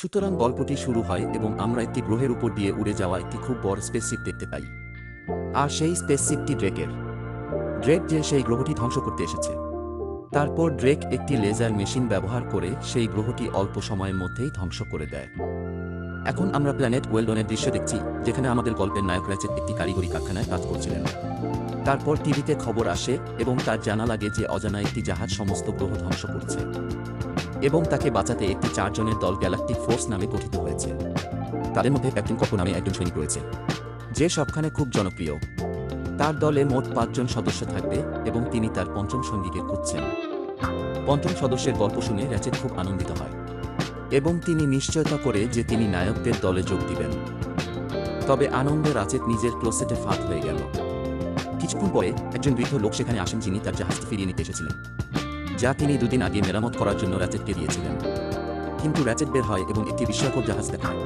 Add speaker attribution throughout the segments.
Speaker 1: সুতরাং গল্পটি শুরু হয় এবং আমরা একটি গ্রহের উপর দিয়ে উড়ে যাওয়া একটি খুব বড় স্পেসশিপ দেখতে পাই। আর সেই স্পেসশিপটি ড্রেকের। ড্রেক যে সেই গ্রহটি ধ্বংস করতে এসেছে। তারপর ড্রেক একটি লেজার মেশিন ব্যবহার করে সেই গ্রহটি অল্প সময়ের মধ্যেই ধ্বংস করে দেয়। এখন আমরা প্ল্যানেট ওয়েলডনের দৃশ্য দেখছি, যেখানে আমাদের গল্পের নায়ক র্যাচেট একটি কারিগরি কারখানায় কাজ করছিলেন। তারপর টিভিতে খবর আসে এবং তার জানা লাগে যে অজানা একটি জাহাজ সমস্ত গ্রহ ধ্বংস করছে এবং তাকে বাঁচাতে একটি 4 জনের দল গ্যালাকটিক ফোর্স নামে গঠিত হয়েছে। তাদের মধ্যে ক্যাপ্টেন ককো নামে একজন সৈনিক রয়েছে, যে সবখানে খুব জনপ্রিয়। তার দলে মোট 5 জন সদস্য থাকবে এবং তিনি তার পঞ্চম সঙ্গীকে খুঁজছেন। পঞ্চম সদস্যের গল্প শুনে র্যাচেট খুব আনন্দিত হয় এবং তিনি নিশ্চয়তা করে যে তিনি নায়কদের দলে যোগ দিবেন। তবে আনন্দে র্যাচেট নিজের ক্লোসেটে ফাঁদ হয়ে গেল। কিছুক্ষণ পরে একজন বৃদ্ধ লোক সেখানে আসেন, যিনি তার জাহাজটি ফিরিয়ে নিতে এসেছিলেন, যা তিনি 2 দিন আগে মেরামত করার জন্য র্যাচেটকে দিয়েছিলেন। কিন্তু র্যাচেট বের হয় এবং একটি বিস্ময়কর জাহাজ দেখায়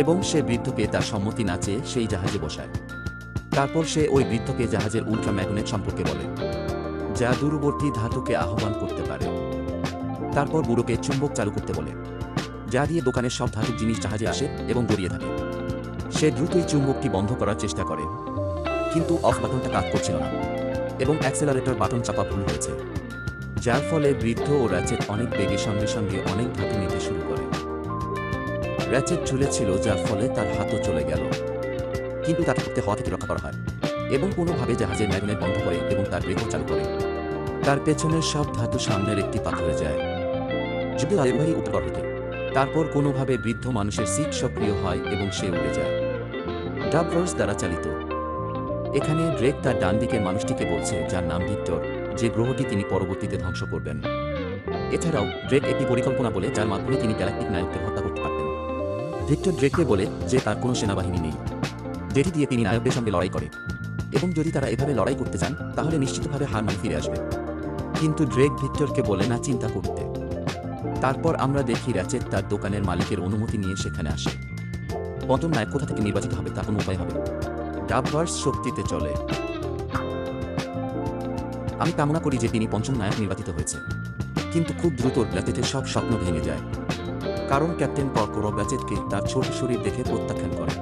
Speaker 1: এবং সে বৃদ্ধকে তার সম্মতি না চেয়ে সেই জাহাজে বসায়। তারপর সে ওই বৃদ্ধকে জাহাজের উল্ট্রাম্যাগনেট সম্পর্কে বলে, যা দূরবর্তী ধাতুকে আহ্বান করতে পারে। তারপর বুড়োকে চুম্বক চালু করতে বলে, যা দিয়ে দোকানের সব ধাতুক জিনিস জাহাজে আসে এবং গড়িয়ে থাকে। সে দ্রুতই চুম্বকটি বন্ধ করার চেষ্টা করে, কিন্তু অফ বাটনটা কাজ করছিল না এবং অ্যাক্সেলারেটর বাটন চাপা ভুল হয়েছে, যার ফলে বৃদ্ধ ও র্যাচেট অনেক বেগে সঙ্গে সঙ্গে অনেক ধাতু নিতে শুরু করে। র্যাচেট ঝুলেছিল, যার ফলে তার হাতও চলে গেল, কিন্তু তাকে করতে হওয়া থেকে রক্ষা করা হয় এবং কোনোভাবে জাহাজের ম্যাগনেট বন্ধ করে এবং তার ব্রেকও চালু করে। তার পেছনের সব ধাতু সামনের একটি পাথরে যায়, যদি আরেকবারই উপকর হতে। তারপর কোনোভাবে বৃদ্ধ মানুষের সিট সক্রিয় হয় এবং সে উড়ে যায়। ডাবভার্স দ্বারা চালিত। এখানে ড্রেক তার ডান দিকের মানুষটিকে বলছে, যার নাম ভিক্টর, যে গ্রহটি তিনি পরবর্তীতে ধ্বংস করবেন। এছাড়াও ড্রেক একটি পরিকল্পনা বলে, যার মাধ্যমে তিনি গ্যালাকটিক নায়কদের হত্যা করতে পারতেন। ভিক্টর ড্রেককে বলে যে তার কোনো সেনাবাহিনী নেই, যেটি দিয়ে তিনি নায়কদের সঙ্গে লড়াই করে, এবং যদি তারা এভাবে লড়াই করতে চান তাহলে নিশ্চিতভাবে হার মানে ফিরে আসবে। কিন্তু ড্রেক ভিক্টরকে বলে না চিন্তা করতে। তারপর আমরা দেখি র্যাচেট তার দোকানের মালিকের অনুমতি নিয়ে সেখানে আসে। পঞ্চম নায়ক কোথা থেকে নির্বাচিত হবে তা কোনো উপায় হবে। ডাবভার্স শক্তিতে চলে। আমি কামনা করি যে তিনি পঞ্চম নায়ক নির্বাচিত হয়েছে, কিন্তু খুব দ্রুত র্যাচেটের সব স্বপ্ন ভেঙে যায়, কারণ ক্যাপ্টেন কর্কো র্যাচেটকে তার ছোট শরীর দেখে প্রত্যাখ্যান করে।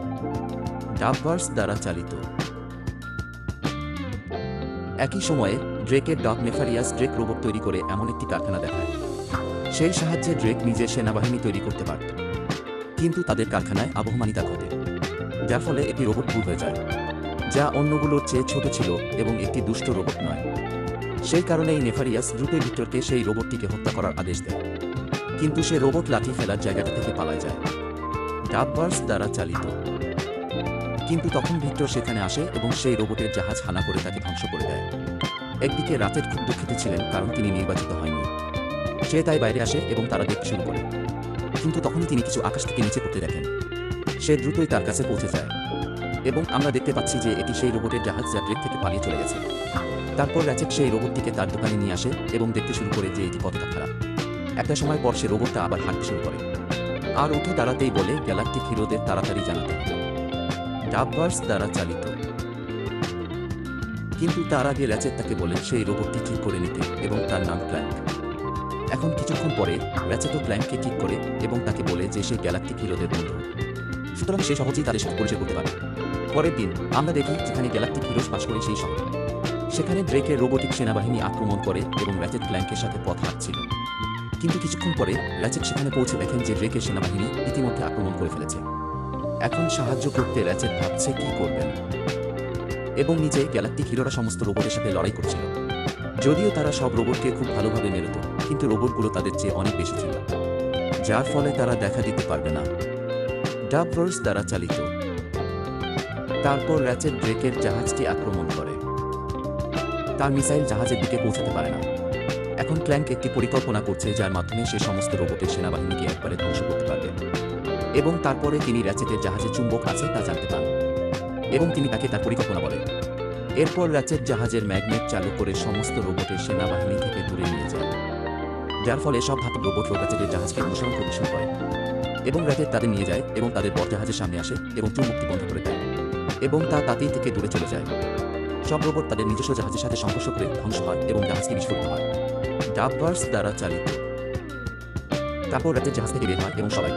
Speaker 1: ডাবভার্স দ্বারা চালিত। একই সময়ে ড্রেকের ডগ নেফারিয়াস ড্রেক রোবট তৈরি করে এমন একটি কারখানা দেখায়। সেই সাহায্যে ড্রেক নিজের সেনাবাহিনী তৈরি করতে পারত, কিন্তু তাদের কারখানায় আবহমানিতা ঘটে, যার ফলে একটি রোবট ভুল হয়ে যায়, যা অন্যগুলোর চেয়ে ছোট ছিল এবং একটি দুষ্ট রোবট নয়। সেই কারণেই নেফারিয়াস দ্রুত ভিক্টরকে সেই রোবটটিকে হত্যা করার আদেশ দেয়, কিন্তু সে রোবট লাঠি ফেলার জায়গাটা থেকে পালায় যায়। ডাবভার্স দ্বারা চালিত। কিন্তু তখন ভিক্টর সেখানে আসে এবং সেই রোবটের জাহাজ হানা করে তাকে ধ্বংস করে দেয়। একদিকে র্যাচেট খুব দুঃখিত ছিলেন, কারণ তিনি নির্বাচিত হয়নি। সে তাই বাইরে আসে এবং তারা দেখতে শুরু করে, কিন্তু তখনই তিনি কিছু আকাশ থেকে নিচে পড়তে দেখেন। সে দ্রুতই তার কাছে পৌঁছে যায় এবং আমরা দেখতে পাচ্ছি যে এটি সেই রোবটের জাহাজ, যা ড্রেক থেকে পালিয়ে চলে গেছে। তারপর র্যাচেট সেই রোবটটিকে তার দোকানে নিয়ে আসে এবং দেখতে শুরু করে যে এটি কতটা খারাপ। একটা সময় পর সে রোবটটা আবার হাঁটতে শুরু করে আর উঠে দাঁড়াতেই বলে, গ্যালাকটিক হিরোদের তাড়াতাড়ি জানাতে হবে। ডাবভার্স দ্বারা চালিত। কিন্তু তার আগে র্যাচেট তাকে বলে সেই রোবটটি ঠিক করে নিতে এবং তার নাম ক্ল্যাঙ্ক। এখন কিছুক্ষণ পরে র্যাচেটও ক্ল্যাঙ্ককে ঠিক করে এবং তাকে বলে যে সে গ্যালাকটিক হিরোদের বন্ধু, সুতরাং সে সহজেই তাদের সাথে পরিচয় করতে পারে। পরের দিন আমরা দেখি যেখানে গ্যালাকটিক হিরোজ বাস করে সেই শহরে। সেখানে ড্রেকের রোবোটিক সেনাবাহিনী আক্রমণ করে এবং র্যাচেট ক্ল্যাঙ্কের সাথে পথ হাঁটছিল। কিন্তু কিছুক্ষণ পরে র্যাচেট সেখানে পৌঁছে দেখেন যে ড্রেকের সেনাবাহিনী ইতিমধ্যে আক্রমণ করে ফেলেছে। এখন সাহায্য করতে র্যাচেট ভাবছে কি করবেন, এবং নিজে গ্যালাকটিক হিরোরা সমস্ত রোবটের সাথে লড়াই করছিল। যদিও তারা সব রোবটকে খুব ভালোভাবে মেরত, কিন্তু রোবটগুলো তাদের চেয়ে অনেক বেশি ছিল, যার ফলে তারা দেখা দিতে পারবে না। ডাবভার্স দ্বারা চালিত। তারপর র্যাচেট ড্রেকের জাহাজটি আক্রমণ করে। তার মিসাইল জাহাজের দিকে পৌঁছাতে পারে না। এখন ক্ল্যাঙ্ক একটি পরিকল্পনা করছে, যার মাধ্যমে সে সমস্ত রোবটের সেনাবাহিনীকে একবারে ধ্বংস করতে পারবে। এবং তারপরে তিনি র্যাচেটের জাহাজে চুম্বক আছে তা জানতে পান এবং তিনি তাকে তার পরিকল্পনা বলেন। এরপর র্যাচেট জাহাজের ম্যাগনেট চালু করে সমস্ত রোবটের সেনাবাহিনী থেকে দূরে নিয়ে যায়, যার ফলে সব ধাতব রোবট র্যাচেটের জাহাজকে অনুসরণ করতে শুরু করে এবং র্যাচেট তাদের নিয়ে যায় এবং তাদের বড় জাহাজের সামনে আসে এবং চুম্বকটি বন্ধ করে দেয় এবং তা তাতেই থেকে দূরে চলে যায়। সব রোবট তাদের নিজস্ব জাহাজের সাথে সংঘর্ষ করে ধ্বংস হয় এবং জাহাজটি বিস্ফোরিত হয়। ডাবভার্স দ্বারা চালিত। তারপর র্যাচেট জাহাজ থেকে বের হয় এবং সবাই